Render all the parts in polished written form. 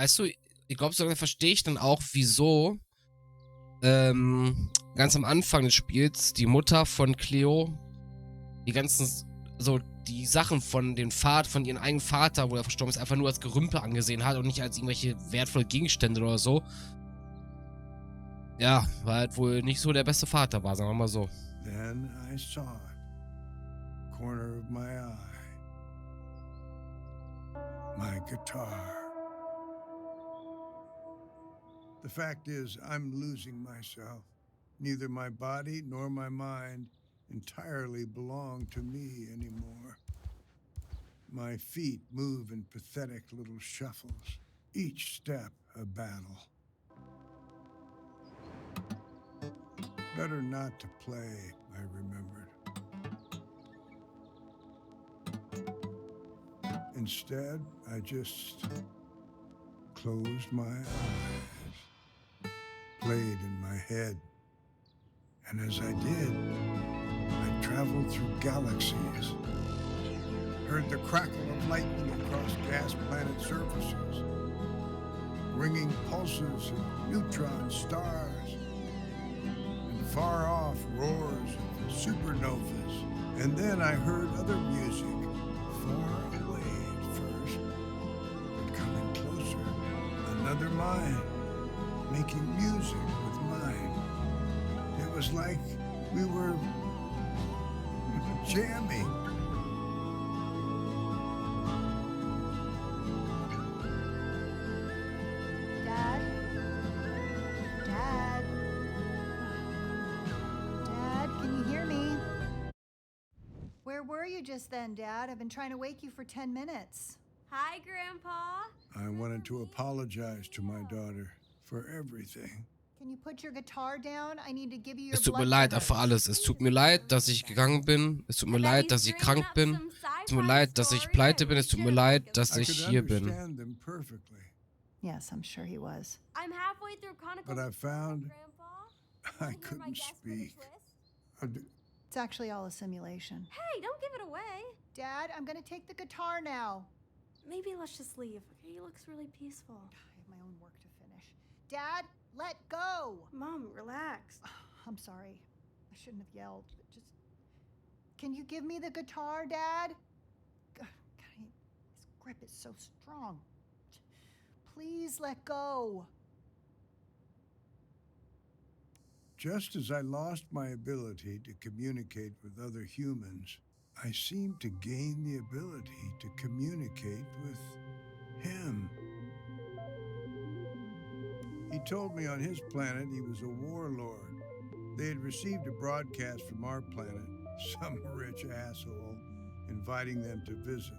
weißt du, ich glaube, sogar verstehe ich dann auch, wieso ganz am Anfang des Spiels die Mutter von Cleo die ganzen, so die Sachen von dem von ihrem eigenen Vater, wo er verstorben ist, einfach nur als Gerümpel angesehen hat und nicht als irgendwelche wertvolle Gegenstände oder so. Ja, weil halt wohl nicht so der beste Vater war, sagen wir mal so. Then I saw it, corner of my eye, my guitar. The fact is, I'm losing myself. Neither my body nor my mind entirely belong to me anymore. My feet move in pathetic little shuffles, each step a battle. Better not to play, I remembered. Instead, I just closed my eyes, played in my head. And as I did, I traveled through galaxies, heard the crackle of lightning across gas planet surfaces, ringing pulses of neutron stars, and far off roars of supernovas. And then I heard other music, far away at first, but coming closer. Another mind, making music with mine. It was like we were jamming. Dad? Dad? Dad, can you hear me? Where were you just then, Dad? I've been trying to wake you for 10 minutes. Hi, Grandpa. I wanted to apologize to my daughter for everything. Can you put your guitar down? I need to give you your Es tut mir blood leid pressure. für alles. Es tut mir leid, dass ich gegangen bin. Es tut mir leid, dass ich krank bin. Es tut mir leid, dass ich pleite bin. Es tut mir leid, dass I ich could hier bin. understand them perfectly, Yes, I'm sure he was. I'm halfway through Chronicles but I of found Grandpa. I Wanna hear my couldn't guess for the speak. twist? It's actually all a simulation. Hey, don't give it away. Dad, I'm gonna take the guitar now. Maybe let's just leave. Okay, he looks really peaceful. I have my own work to finish. Dad, let go. Mom, relax. I'm sorry. I shouldn't have yelled. But just, can you give me the guitar, Dad? God, his grip is so strong. Please let go. Just as I lost my ability to communicate with other humans, I seemed to gain the ability to communicate with him. He told me on his planet he was a warlord. They had received a broadcast from our planet, some rich asshole, inviting them to visit.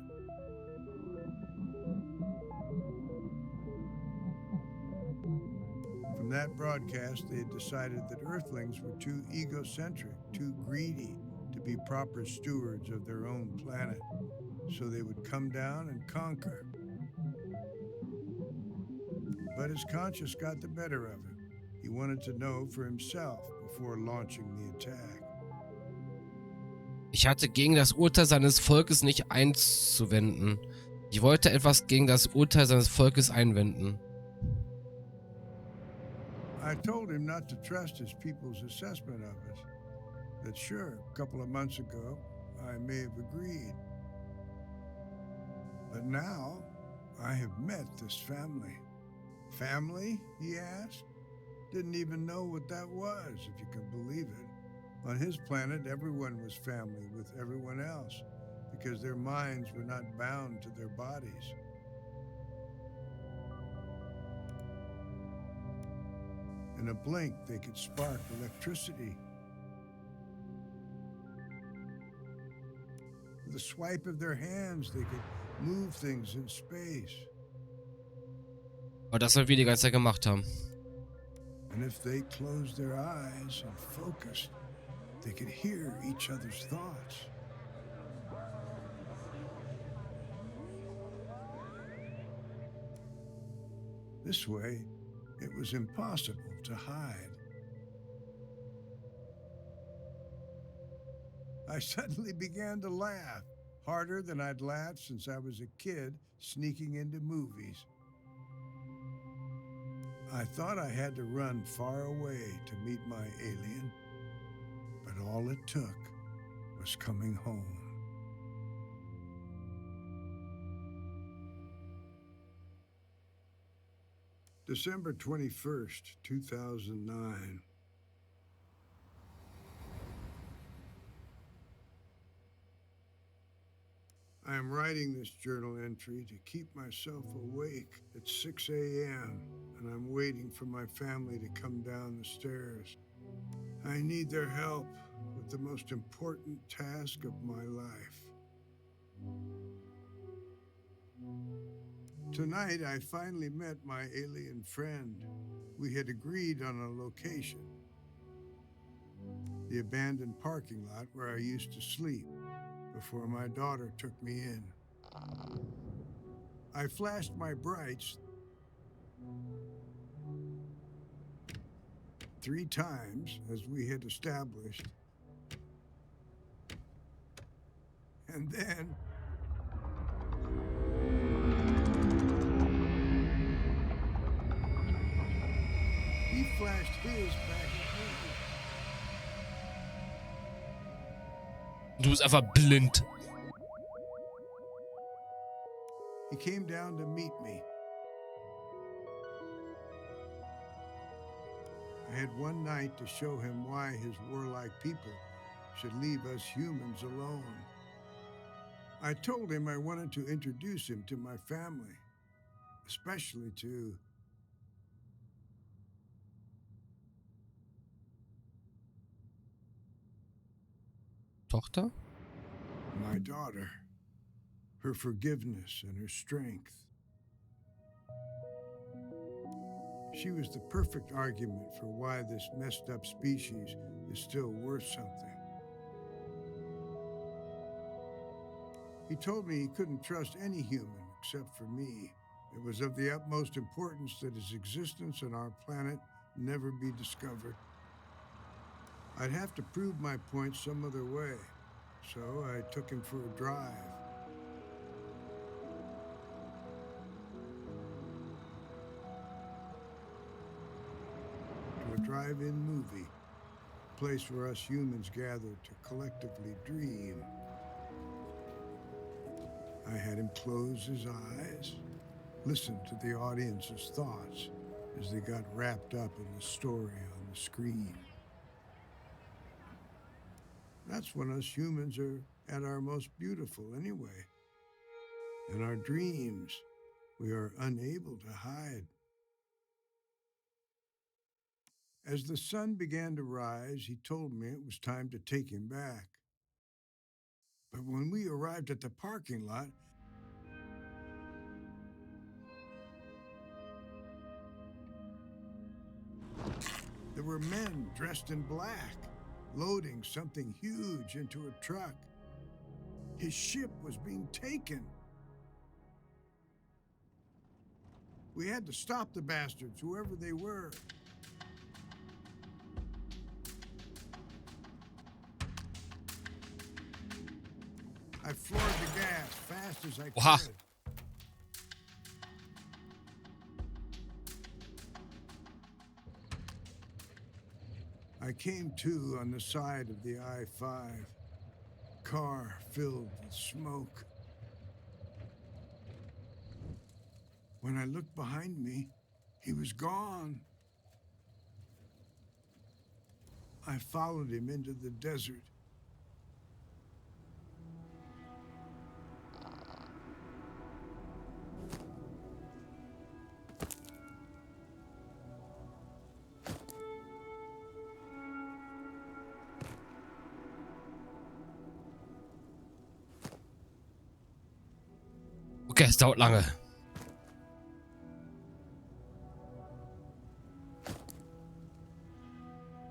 From that broadcast, they had decided that Earthlings were too egocentric, too greedy to be proper stewards of their own planet, so they would come down and conquer. But his conscience got the better of him. He wanted to know for himself before launching the attack. Ich hatte gegen das Urteil seines Volkes nicht einzuwenden. Ich wollte etwas gegen das Urteil seines Volkes einwenden. I told him not to trust his people's assessment of us. That sure, a couple of months ago, I may have agreed. But now, I have met this family. Family, he asked? Didn't even know what that was, if you can believe it. On his planet, everyone was family with everyone else, because their minds were not bound to their bodies. In a blink, they could spark electricity. With a swipe of their hands, they could move things in space. Aber das, was wir die ganze Zeit gemacht haben. And if they closed their eyes and focused, they could hear each other's thoughts. This way, it was impossible to hide. I suddenly began to laugh, harder than I'd laughed since I was a kid sneaking into movies. I thought I had to run far away to meet my alien, but all it took was coming home. December 21st, 2009. I am writing this journal entry to keep myself awake at 6 a.m., and I'm waiting for my family to come down the stairs. I need their help with the most important task of my life. Tonight, I finally met my alien friend. We had agreed on a location: the abandoned parking lot where I used to sleep before my daughter took me in. I flashed my brights 3 times, as we had established. And then he flashed his back at me. Du bist einfach blind. He came down to meet me. I had one night to show him why his warlike people should leave us humans alone. I told him I wanted to introduce him to my family, especially to Tochter? my daughter, her forgiveness and her strength. She was the perfect argument for why this messed up species is still worth something. He told me he couldn't trust any human except for me. It was of the utmost importance that his existence on our planet never be discovered. I'd have to prove my point some other way, so I took him for a drive. To a drive-in movie, a place where us humans gather to collectively dream. I had him close his eyes, listen to the audience's thoughts as they got wrapped up in the story on the screen. That's when us humans are at our most beautiful anyway. In our dreams, we are unable to hide. As the sun began to rise, he told me it was time to take him back. But when we arrived at the parking lot, there were men dressed in black, loading something huge into a truck. His ship was being taken. We had to stop the bastards, whoever they were. I floored the gas fast as I Oha. could. I came to on the side of the I-5, car filled with smoke. When I looked behind me, he was gone. I followed him into the desert. Okay, es dauert lange.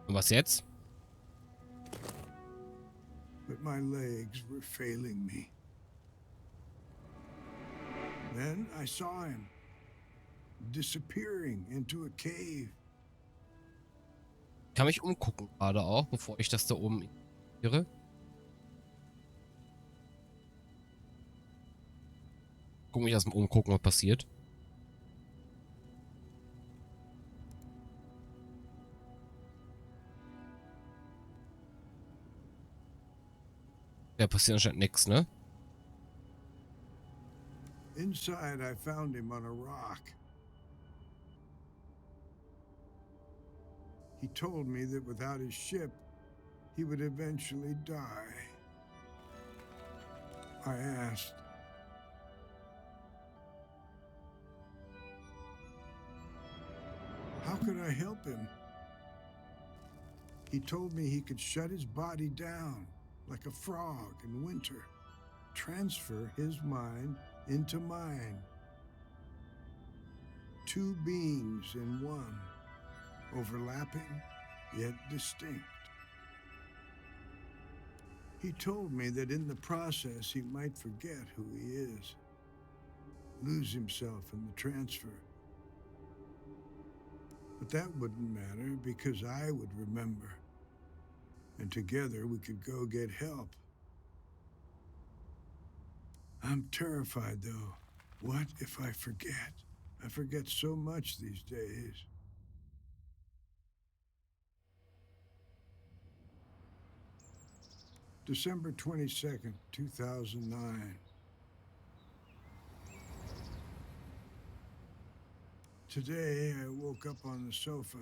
Und was jetzt? But my legs were failing me. Then I saw him disappearing into a cave. Ich kann mich umgucken gerade auch, bevor ich das da oben ignoriere. Guck mich erstmal umgucken, was passiert. Da passiert anscheinend nichts, ne? Inside, I found him on a rock. He told me that without his ship, he would eventually die. I asked, how could I help him? He told me he could shut his body down like a frog in winter, transfer his mind into mine. Two beings in one, overlapping yet distinct. He told me that in the process he might forget who he is, lose himself in the transfer. But that wouldn't matter because I would remember, and together we could go get help. I'm terrified, though. What if I forget? I forget so much these days. December 22nd, 2009. Today, I woke up on the sofa.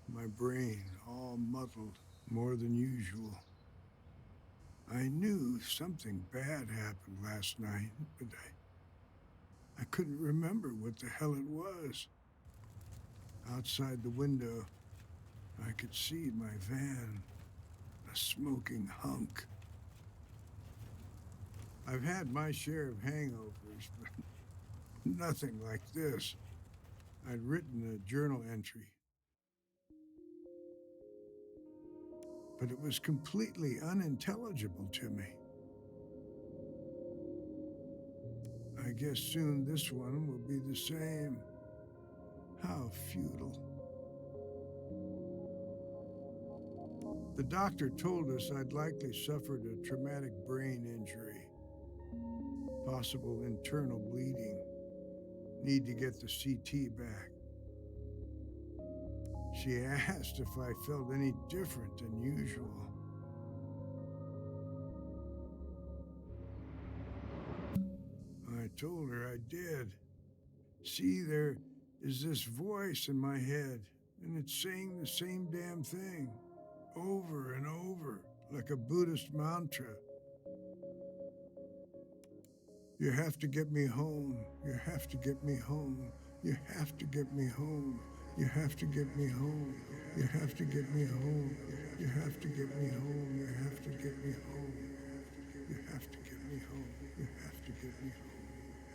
My brain all muddled more than usual. I knew something bad happened last night, but I couldn't remember what the hell it was. Outside the window, I could see my van, a smoking hunk. I've had my share of hangovers, but nothing like this. I'd written a journal entry, but it was completely unintelligible to me. I guess soon this one will be the same. How futile. The doctor told us I'd likely suffered a traumatic brain injury, possible internal bleeding, need to get the CT back. She asked if I felt any different than usual. I told her I did. See, there is this voice in my head, and it's saying the same damn thing, over and over, like a Buddhist mantra. You have to get me home. You have to get me home. You have to get me home. You have to get me home. You have to get me home. You have to get me home. You have to get me home. You have to get me home. You have to get me home.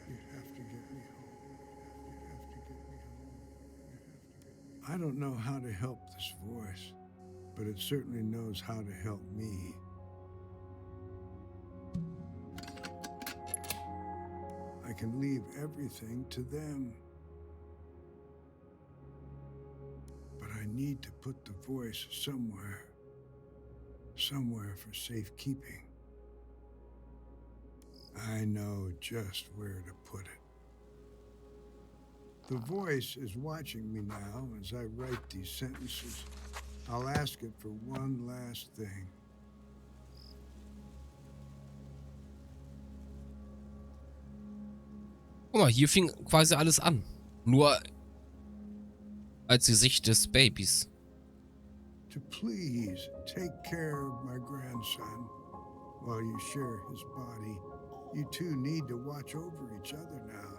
You have to get me home. You have to get me home. I don't know how to help this voice, but it certainly knows how to help me. I can leave everything to them. But I need to put the voice somewhere for safekeeping. I know just where to put it. The voice is watching me now as I write these sentences. I'll ask it for one last thing. Guck mal, hier fing quasi alles an. Nur als Gesicht des Babys. To please take care of my grandson while you share his body. You two need to watch over each other now.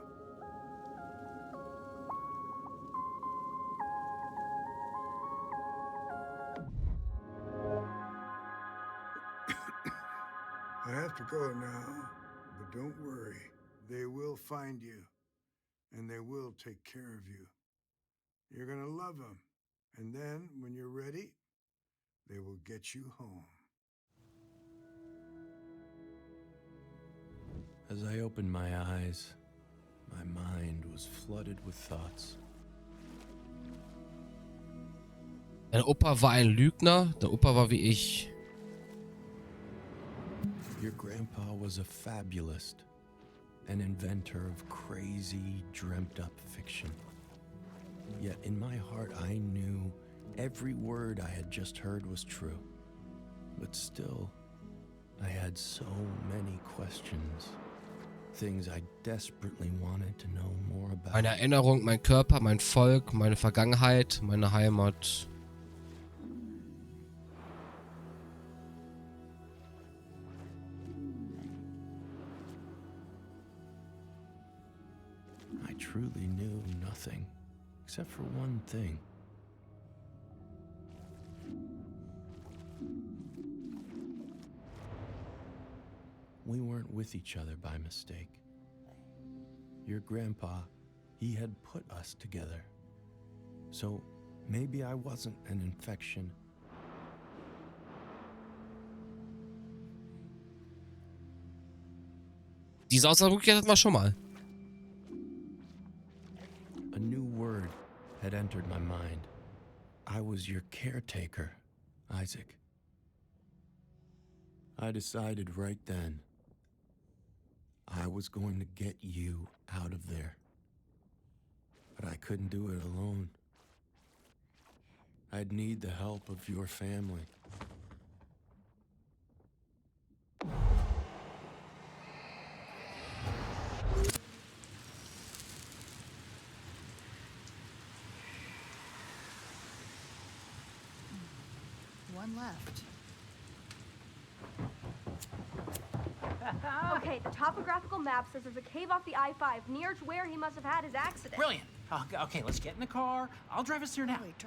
I have to go now, but don't worry. They will find you, and they will take care of you. You're gonna love them, and then, when you're ready, they will get you home. As I opened my eyes, my mind was flooded with thoughts. Dein Opa war ein Lügner, der Opa war wie ich. Your grandpa was a fabulist, an inventor of crazy, dreamt-up fiction. Yet in my heart, I knew every word I had just heard was true. But still, I had so many questions. Things I desperately wanted to know more about. Meine Erinnerung, mein Körper, mein Volk, meine Vergangenheit, meine Heimat. I truly knew nothing, except for one thing. We weren't with each other by mistake. Your grandpa, he had put us together. So maybe I wasn't an infection. Diese Aussage hatten wir schon mal. A new word had entered my mind. I was your caretaker, Isaac. I decided right then I was going to get you out of there. But I couldn't do it alone. I'd need the help of your family. One left. Okay, the topographical map says there's a cave off the I-5 near to where he must have had his accident. Brilliant. Okay, let's get in the car. I'll drive us there now. Wait,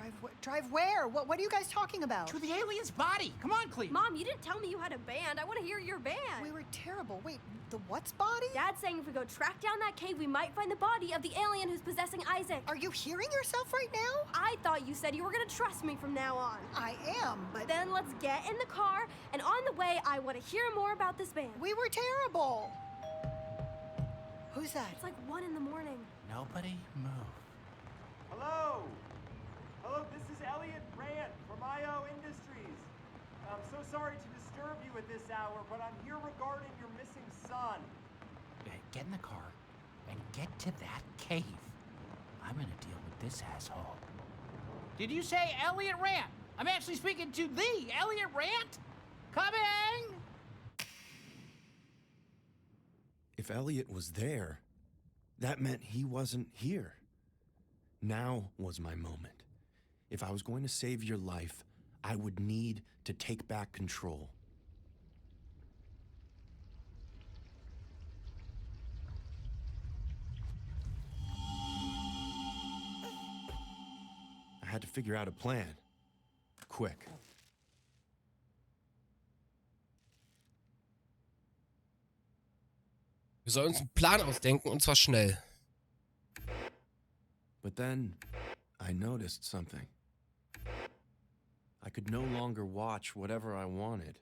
drive where? What are you guys talking about? To the alien's body. Come on, Cleve. Mom, you didn't tell me you had a band. I want to hear your band. We were terrible. Wait, the what's body? Dad's saying if we go track down that cave, we might find the body of the alien who's possessing Isaac. Are you hearing yourself right now? I thought you said you were going to trust me from now on. I am, but Then let's get in the car, and on the way, I want to hear more about this band. we were terrible. Who's that? It's like 1 in the morning. Nobody move. Hello! Hello, this is Elliot Rand from IO Industries. I'm so sorry to disturb you at this hour, but I'm here regarding your missing son. Get in the car and get to that cave. I'm gonna deal with this asshole. Did you say Elliot Rand? I'm actually speaking to the Elliot Rand. Coming! If Elliot was there, that meant he wasn't here. Now was my moment. If I was going to save your life, I would need to take back control. I had to figure out a plan. Quick. Wir sollen uns einen Plan ausdenken und zwar schnell. But then, I noticed something. I could no longer watch whatever I wanted.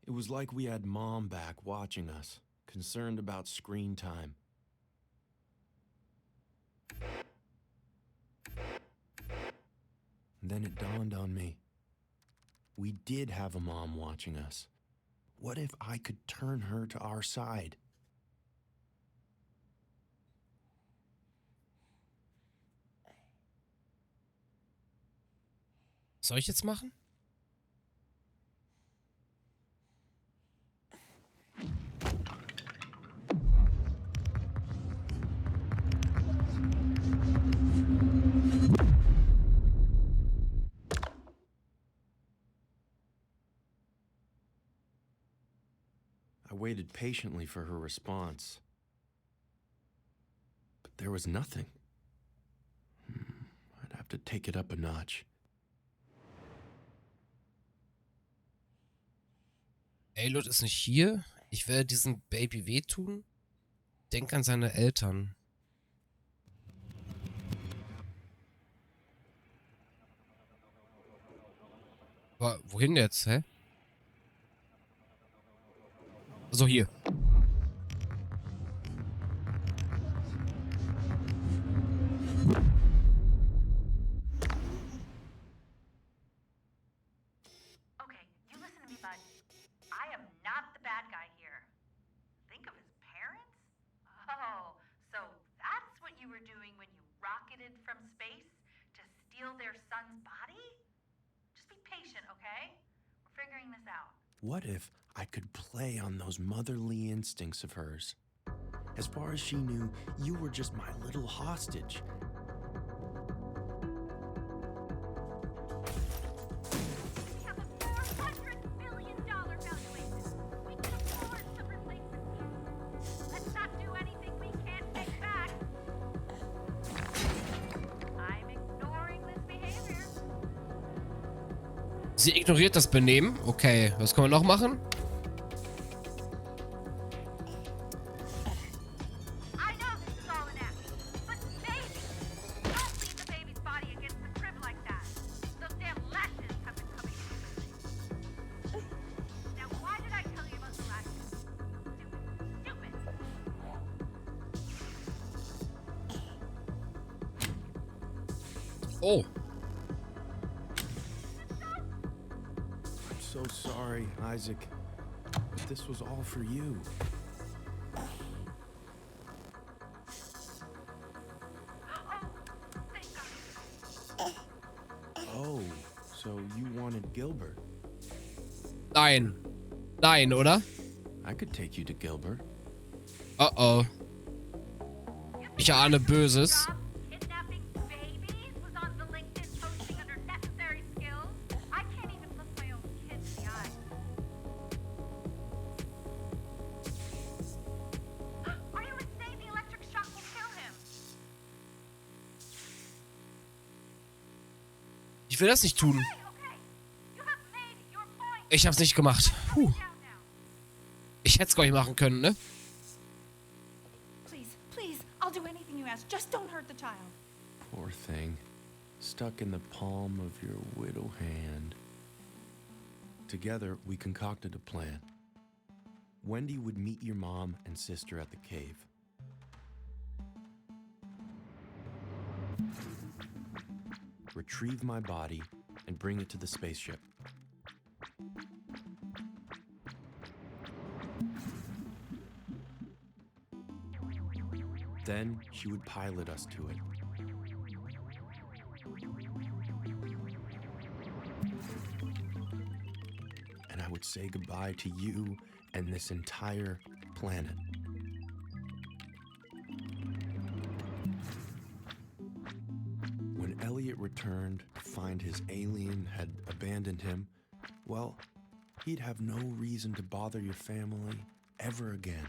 It was like we had Mom back watching us, concerned about screen time. And then it dawned on me. We did have a mom watching us. What if I could turn her to our side? Was soll ich jetzt machen? I waited patiently for her response. But there was nothing. I'd have to take it up a notch. Elliot ist nicht hier. Ich werde diesem Baby wehtun. Denk an seine Eltern. Aber wohin jetzt, hä? So, hier. Okay, you listen to me, bud. I am not the bad guy here. Think of his parents? Oh, so that's what you were doing when you rocketed from space to steal their son's body? Just be patient, okay? We're figuring this out. What if I could play on those motherly instincts of hers? As far as she knew, you were just my little hostage. We have a $400 million valuation. We can afford some replacement pieces. Let's not do anything we can't take back. I'm ignoring this behavior. Sie ignoriert das Benehmen. Okay, was können wir noch machen? I know this is all an act, but baby, don't lean the baby's body against the crib like that. Those damn lashes have been coming in lately. Now, why did I tell you about the lashes? Stupid. Oh. I'm so sorry, Isaac, but this was all for you. Oh, thank God. Oh, so you wanted Gilbert. Nein. Nein, oder? I could take you to Gilbert. Oh. Ich ahne Böses. Job kidnapping babies was on the LinkedIn posting under necessary skills. I can't even look my own kids in the eye. Are you insane? The electric shock will kill him. Ich will das nicht tun. Okay. You have made your point. Ich hab's nicht gemacht. Puh. Down now. Ich hätte es gar nicht machen können, ne? Please, please, I'll do anything you ask. Just don't hurt the child. Poor thing. Stuck in the palm of your widow hand. Together, we concocted a plan. Wendy would meet your mom and sister at the cave. Retrieve my body and bring it to the spaceship. Then she would pilot us to it. And I would say goodbye to you and this entire planet. When Elliot returned to find his alien had abandoned him, well, he'd have no reason to bother your family ever again.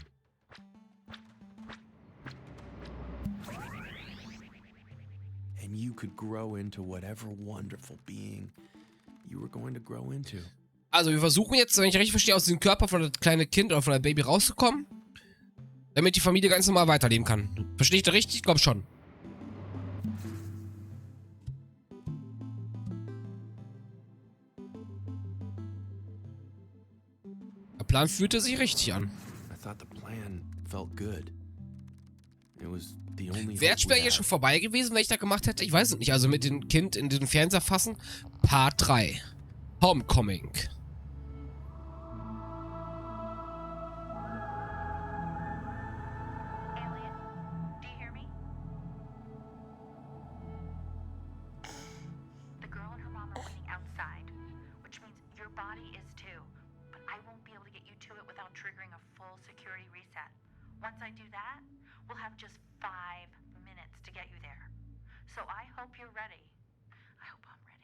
And you could grow into whatever wonderful being you were going to grow into. Also wir versuchen jetzt, wenn ich richtig verstehe, aus diesem Körper von der kleinen Kind oder von der Baby rauszukommen, damit die Familie ganz normal weiterleben kann. Verstehe ich da richtig? Ich glaube schon. Der Plan fühlte sich richtig an. I thought the plan felt good. It was the only hope Wäre we Spiel hier had. schon vorbei gewesen, wenn ich da gemacht hätte? Ich weiß es nicht. Also mit dem Kind in den Fernseher fassen. Part 3. Homecoming. Alien, do you hear me? The girl and her mom are waiting outside, which means your body is too. But I won't be able to get you to it without triggering a full security reset. Once I do that, we'll have just 5 minutes to get you there. So I hope you're ready. I hope I'm ready.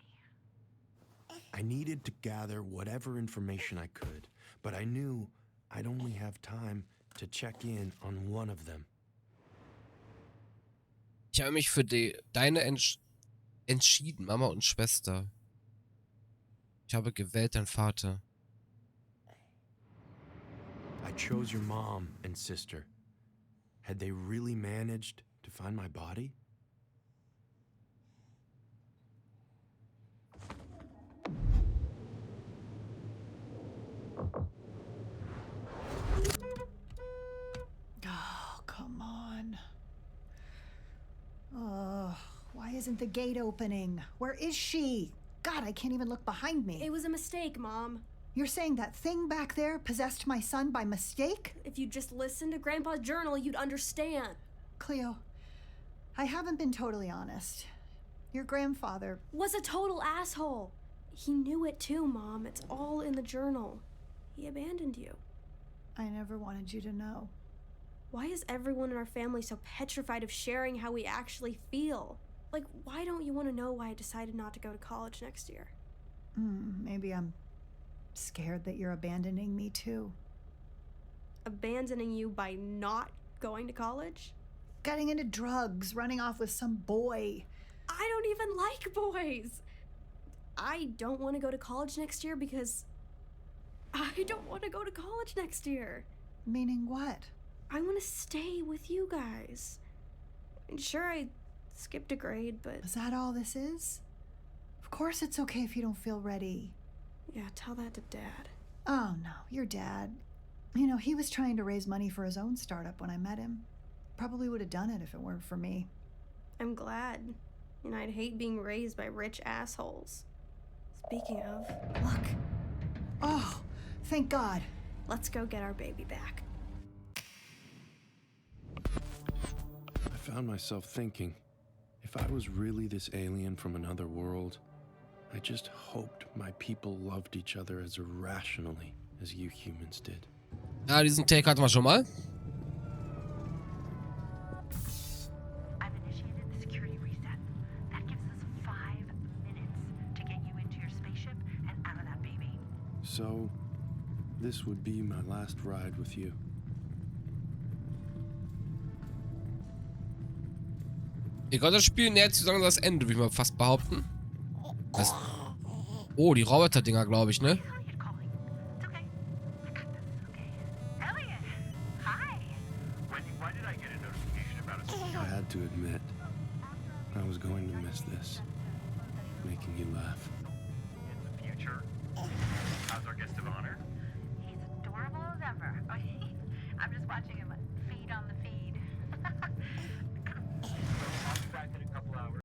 I needed to gather whatever information I could, but I knew I'd only have time to check in on one of them. Ich habe mich für deine entschieden, Mama und Schwester. Ich habe gewählt, dein Vater. I chose your mom and sister. Had they really managed to find my body? Oh, come on. Oh, why isn't the gate opening? Where is she? God, I can't even look behind me. It was a mistake, Mom. You're saying that thing back there possessed my son by mistake? If you just listened to Grandpa's journal, you'd understand. Cleo, I haven't been totally honest. Your grandfather... Was a total asshole. He knew it too, Mom. It's all in the journal. He abandoned you. I never wanted you to know. Why is everyone in our family so petrified of sharing how we actually feel? Like, why don't you want to know why I decided not to go to college next year? Maybe I'm scared that you're abandoning me too. Abandoning you by not going to college? Getting into drugs, running off with some boy. I don't even like boys. I don't want to go to college next year because I don't want to go to college next year. Meaning what? I want to stay with you guys. Sure, I skipped a grade, but... Is that all this is? Of course it's okay if you don't feel ready. Yeah, tell that to Dad. Oh no, your dad. You know, he was trying to raise money for his own startup when I met him. Probably would have done it if it weren't for me. I'm glad. And I'd hate being raised by rich assholes. Speaking of... Look. Oh, thank God. Let's go get our baby back. I found myself thinking, if I was really this alien from another world, I just hoped my people loved each other as irrationally as you humans did. Ja, diesen Take hatten wir schon mal. I've initiated the security reset. That gives us 5 minutes to get you into your spaceship and out of that baby. So, this would be my last ride with you. Egal, das Spiel nähert sich so langsam das Ende, würde ich mal fast behaupten. Das oh, die Roboter-Dinger, glaube ich, ne? Elliot calling. It's okay. I got this, okay? Elliot! Hi! Why did I get a notification about a I had to admit, I was going to miss this. Making you laugh. in the future? How's our guest of honor?